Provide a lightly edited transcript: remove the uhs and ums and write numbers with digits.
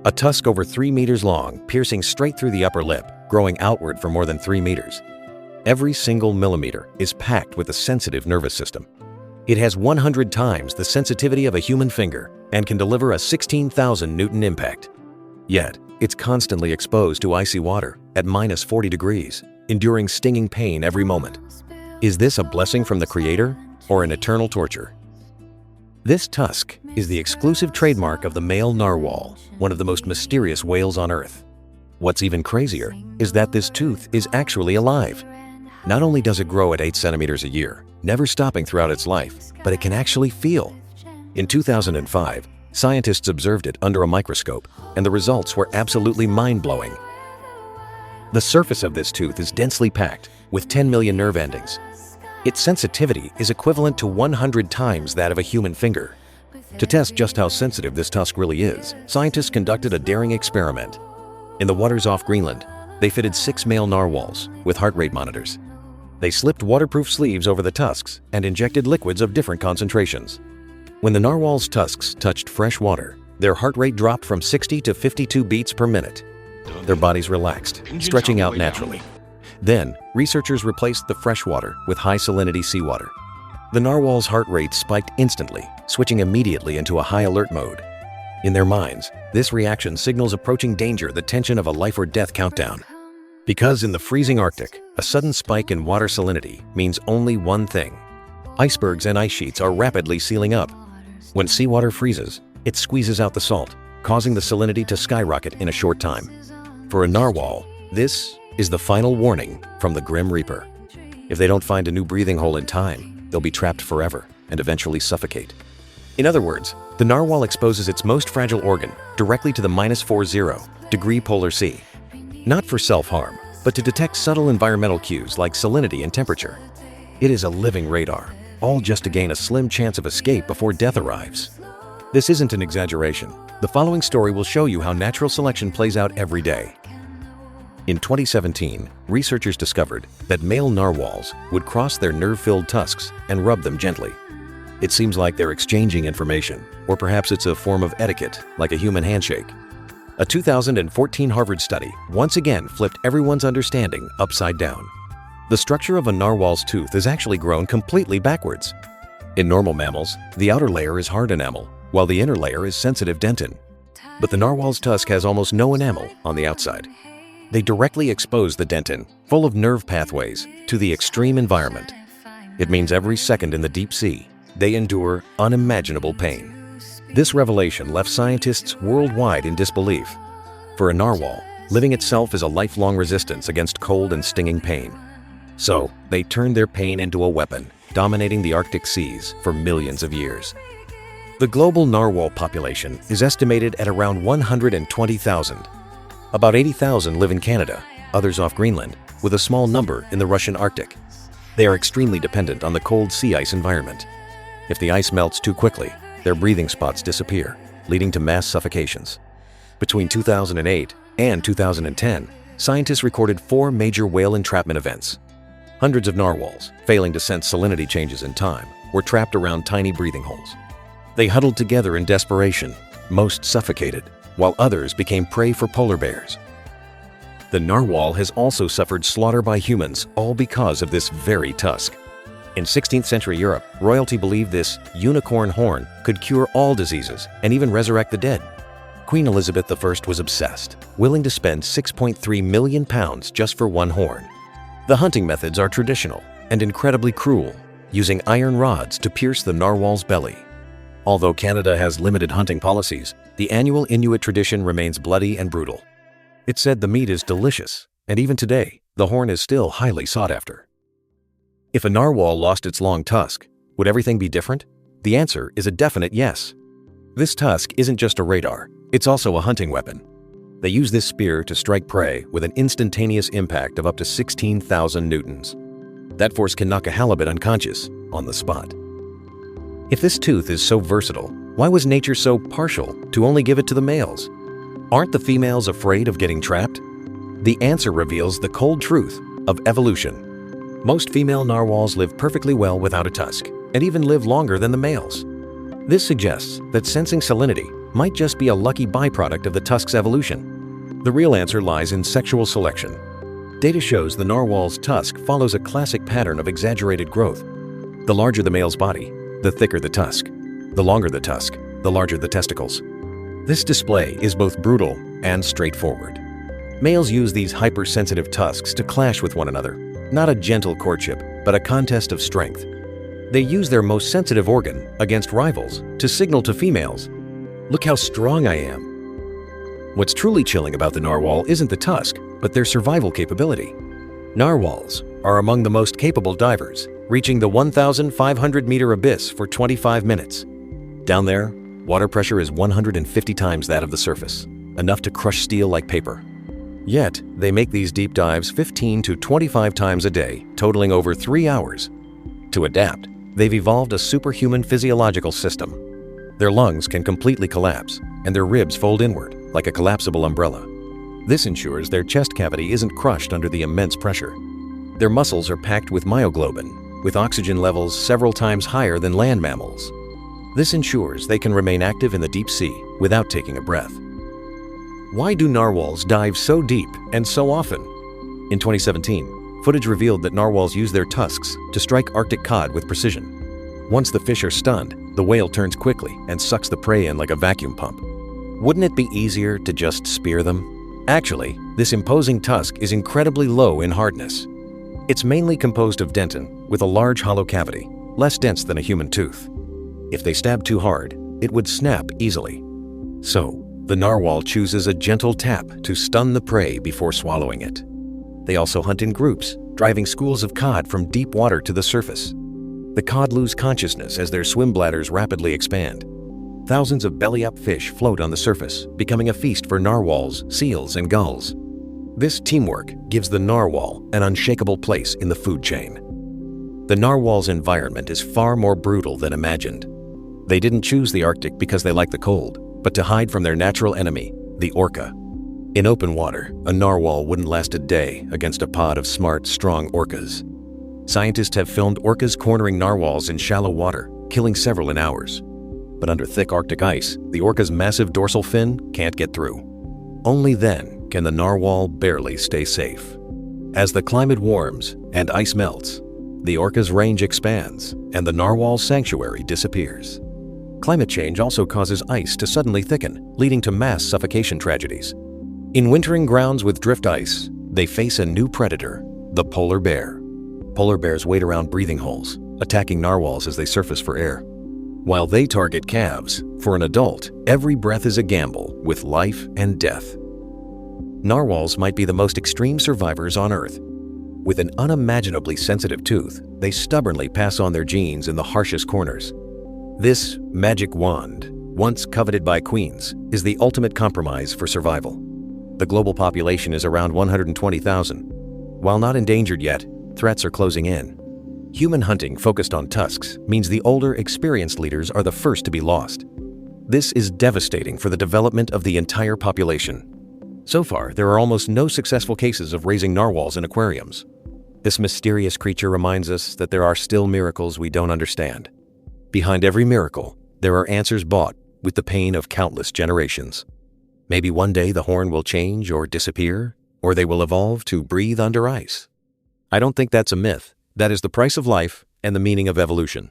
A tusk over 3 meters long, piercing straight through the upper lip, growing outward for more than 3 meters. Every single millimeter is packed with a sensitive nervous system. It has 100 times the sensitivity of a human finger and can deliver a 16,000 Newton impact. Yet, it's constantly exposed to icy water at minus 40 degrees, enduring stinging pain every moment. Is this a blessing from the Creator or an eternal torture? This tusk is the exclusive trademark of the male narwhal, one of the most mysterious whales on Earth. What's even crazier is that this tooth is actually alive. Not only does it grow at 8 centimeters a year, never stopping throughout its life, but it can actually feel. In 2005, scientists observed it under a microscope, and the results were absolutely mind-blowing. The surface of this tooth is densely packed with 10 million nerve endings. Its sensitivity is equivalent to 100 times that of a human finger. To test just how sensitive this tusk really is, scientists conducted a daring experiment. In the waters off Greenland, they fitted 6 male narwhals with heart rate monitors. They slipped waterproof sleeves over the tusks and injected liquids of different concentrations. When the narwhals' tusks touched fresh water, their heart rate dropped from 60 to 52 beats per minute. Their bodies relaxed, stretching out naturally. Then, researchers replaced the fresh water with high salinity seawater. The narwhal's heart rate spiked instantly, switching immediately into a high alert mode. In their minds, this reaction signals approaching danger, the tension of a life or death countdown. Because in the freezing Arctic, a sudden spike in water salinity means only one thing. Icebergs and ice sheets are rapidly sealing up. When seawater freezes, it squeezes out the salt, causing the salinity to skyrocket in a short time. For a narwhal, this is the final warning from the Grim Reaper. If they don't find a new breathing hole in time, they'll be trapped forever and eventually suffocate. In other words, the narwhal exposes its most fragile organ directly to the minus 40-degree polar sea. Not for self-harm, but to detect subtle environmental cues like salinity and temperature. It is a living radar, all just to gain a slim chance of escape before death arrives. This isn't an exaggeration. The following story will show you how natural selection plays out every day. In 2017, researchers discovered that male narwhals would cross their nerve-filled tusks and rub them gently. It seems like they're exchanging information, or perhaps it's a form of etiquette, like a human handshake. A 2014 Harvard study once again flipped everyone's understanding upside down. The structure of a narwhal's tooth is actually grown completely backwards. In normal mammals, the outer layer is hard enamel, while the inner layer is sensitive dentin. But the narwhal's tusk has almost no enamel on the outside. They directly expose the dentin, full of nerve pathways, to the extreme environment. It means every second in the deep sea, they endure unimaginable pain. This revelation left scientists worldwide in disbelief. For a narwhal, living itself is a lifelong resistance against cold and stinging pain. So, they turned their pain into a weapon, dominating the Arctic seas for millions of years. The global narwhal population is estimated at around 120,000. About 80,000 live in Canada, others off Greenland, with a small number in the Russian Arctic. They are extremely dependent on the cold sea ice environment. If the ice melts too quickly, their breathing spots disappear, leading to mass suffocations. Between 2008 and 2010, scientists recorded 4 major whale entrapment events. Hundreds of narwhals, failing to sense salinity changes in time, were trapped around tiny breathing holes. They huddled together in desperation, most suffocated, while others became prey for polar bears. The narwhal has also suffered slaughter by humans, all because of this very tusk. In 16th century Europe, royalty believed this unicorn horn could cure all diseases and even resurrect the dead. Queen Elizabeth I was obsessed, willing to spend £6.3 million just for one horn. The hunting methods are traditional and incredibly cruel, using iron rods to pierce the narwhal's belly. Although Canada has limited hunting policies, the annual Inuit tradition remains bloody and brutal. It's said the meat is delicious, and even today, the horn is still highly sought after. If a narwhal lost its long tusk, would everything be different? The answer is a definite yes. This tusk isn't just a radar, it's also a hunting weapon. They use this spear to strike prey with an instantaneous impact of up to 16,000 newtons. That force can knock a halibut unconscious on the spot. If this tooth is so versatile, why was nature so partial to only give it to the males? Aren't the females afraid of getting trapped? The answer reveals the cold truth of evolution. Most female narwhals live perfectly well without a tusk, and even live longer than the males. This suggests that sensing salinity might just be a lucky byproduct of the Tusk's evolution. The real answer lies in sexual selection. Data shows the narwhal's tusk follows a classic pattern of exaggerated growth. The larger the male's body, the thicker the tusk. The longer the tusk, the larger the testicles. This display is both brutal and straightforward. Males use these hypersensitive tusks to clash with one another, not a gentle courtship, but a contest of strength. They use their most sensitive organ against rivals to signal to females, "Look how strong I am." What's truly chilling about the narwhal isn't the tusk, but their survival capability. Narwhals are among the most capable divers, reaching the 1,500-meter abyss for 25 minutes. Down there, water pressure is 150 times that of the surface, enough to crush steel like paper. Yet, they make these deep dives 15 to 25 times a day, totaling over 3 hours. To adapt, they've evolved a superhuman physiological system. Their lungs can completely collapse, and their ribs fold inward, like a collapsible umbrella. This ensures their chest cavity isn't crushed under the immense pressure. Their muscles are packed with myoglobin, with oxygen levels several times higher than land mammals. This ensures they can remain active in the deep sea without taking a breath. Why do narwhals dive so deep and so often? In 2017, footage revealed that narwhals use their tusks to strike Arctic cod with precision. Once the fish are stunned, the whale turns quickly and sucks the prey in like a vacuum pump. Wouldn't it be easier to just spear them? Actually, this imposing tusk is incredibly low in hardness. It's mainly composed of dentin, with a large hollow cavity, less dense than a human tooth. If they stab too hard, it would snap easily. So, the narwhal chooses a gentle tap to stun the prey before swallowing it. They also hunt in groups, driving schools of cod from deep water to the surface. The cod lose consciousness as their swim bladders rapidly expand. Thousands of belly-up fish float on the surface, becoming a feast for narwhals, seals, and gulls. This teamwork gives the narwhal an unshakable place in the food chain. The narwhal's environment is far more brutal than imagined. They didn't choose the Arctic because they like the cold, but to hide from their natural enemy, the orca. In open water, a narwhal wouldn't last a day against a pod of smart, strong orcas. Scientists have filmed orcas cornering narwhals in shallow water, killing several in hours. But under thick Arctic ice, the orca's massive dorsal fin can't get through. Only then can the narwhal barely stay safe. As the climate warms and ice melts, the orca's range expands and the narwhal's sanctuary disappears. Climate change also causes ice to suddenly thicken, leading to mass suffocation tragedies. In wintering grounds with drift ice, they face a new predator, the polar bear. Polar bears wait around breathing holes, attacking narwhals as they surface for air. While they target calves, for an adult, every breath is a gamble with life and death. Narwhals might be the most extreme survivors on Earth. With an unimaginably sensitive tooth, they stubbornly pass on their genes in the harshest corners. This magic wand, once coveted by queens, is the ultimate compromise for survival. The global population is around 120,000. While not endangered yet, threats are closing in. Human hunting focused on tusks means the older, experienced leaders are the first to be lost. This is devastating for the development of the entire population. So far, there are almost no successful cases of raising narwhals in aquariums. This mysterious creature reminds us that there are still miracles we don't understand. Behind every miracle, there are answers bought with the pain of countless generations. Maybe one day the horn will change or disappear, or they will evolve to breathe under ice. I don't think that's a myth. That is the price of life and the meaning of evolution.